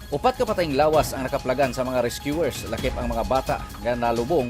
Upat ka patayng lawas ang nakaplagan sa mga rescuers, lakip ang mga bata nga nalubong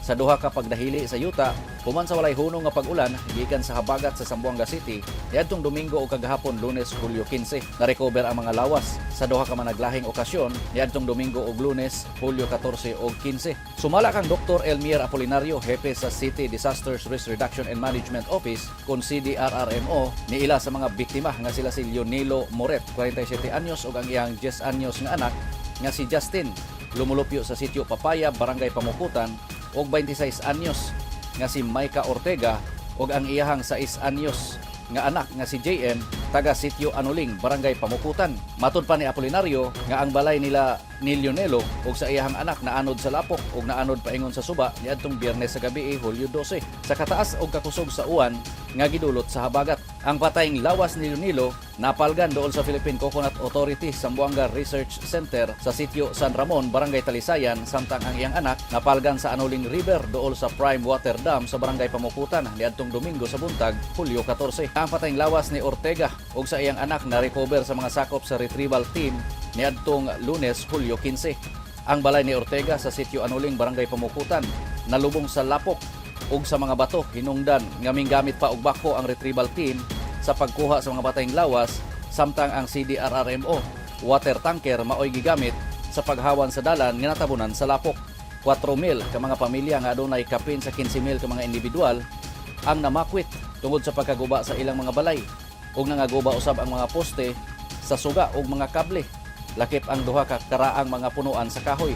sa duha ka pagdahili sa yuta human sa walay hunong nga pag-ulan gikan sa Habagat sa Zamboanga City niadtong Domingo o kagahapon Lunes, Hulyo 15. Na-recover ang mga lawas sa duha ka managlahing okasyon niadtong Domingo ug Lunes, Hulyo 14 ug 15. Sumala kang Dr. Elmier Apolinario, hepe sa City Disasters Risk Reduction and Management Office kun CDRRMO, niila sa mga biktima nga sila si Leonilo Moret, 47 anyos ug ang iyang 10 anyos nga anak nga si Justin, lumulupyo sa sitio Papaya, Barangay Pamukutan, og 26 anyos nga si Maika Ortega og ang iyahang 6 anyos nga anak nga si JM taga sitio Anuling, Barangay Pamukutan. Matud pa ni Apolinario nga ang balay nila ni Leonelo og sa iyahang anak naanod sa lapok og naanod paingon sa suba niadtong Biyernes sa gabi, Hulyo 12 sa kataas og kakusog sa uwan nga gidulot sa Habagat. Ang patayng lawas ni Leonelo napalgan dool sa Philippine Coconut Authority Zamboanga Research Center sa sitio San Ramon, Barangay Talisayan, samtang ang iyang anak napalgan sa Anuling River dool sa Prime Water Dam sa Barangay Pamukutan niadtong Domingo sa buntag, Hulyo 14. Ang patayng lawas ni Ortega ug sa iyang anak na recover sa mga sakop sa retrieval team niadtong Lunes, Hulyo 15. Ang balay ni Ortega sa sitio Anuling, Barangay Pamukutan nalubong sa lapok ug sa mga bato. Hinungdan nga minggamit pa og bako ang retrieval team sa pagkuha sa mga patayng lawas, samtang ang CDRRMO water tanker maoy gigamit sa paghawan sa dalan nga natabunan sa lapok. 4,000 ka mga pamilya nga adunay kapin sa 15,000 ka mga individual ang namakwit tungod sa pagkaguba sa ilang mga balay ug nangaguba usab ang mga poste sa suga ug mga kable, lakip ang duha ka karaang mga punuan sa kahoy.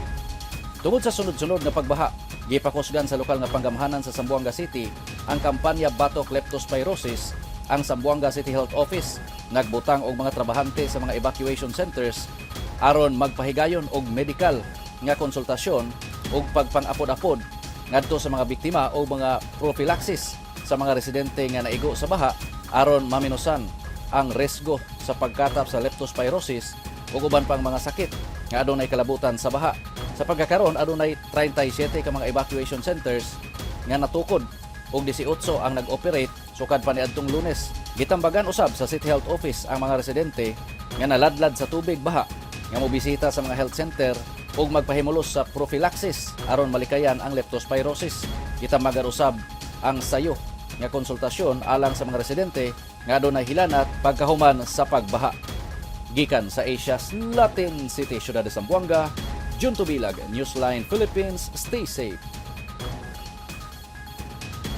Tungod sa sunod-sunod nga pagbaha, gipakusgan sa lokal nga panggamhanan sa Zamboanga City ang kampanya Batok Leptospirosis. Ang Zamboanga City Health Office nagbutang og mga trabahante sa mga evacuation centers aron magpahigayon og medical nga konsultasyon ug pagpang-apod-apod ngadto sa mga biktima o mga prophylaxis sa mga residente nga naigo sa baha aron maminusan ang resgo sa pagkatap sa leptospirosis ug uban pang mga sakit nga adunay kalabutan sa baha. Sa pagkakaroon adunay 37 ka mga evacuation centers nga natukod ug 18 ang nag-operate sukad pa niadtong Lunes. Gitambagan usab sa City Health Office ang mga residente nga naladlad sa tubig baha nga mobisita sa mga health center ug magpahimulos sa prophylaxis aron malikayan ang leptospirosis. Gitambagan usab ang sayo nga konsultasyon alang sa mga residente nga adunay hilanat pagkahuman sa pagbaha. Gikan sa Asia's Latin City, Ciudad de Zamboanga, Junto Bilag, Newsline Philippines. Stay safe.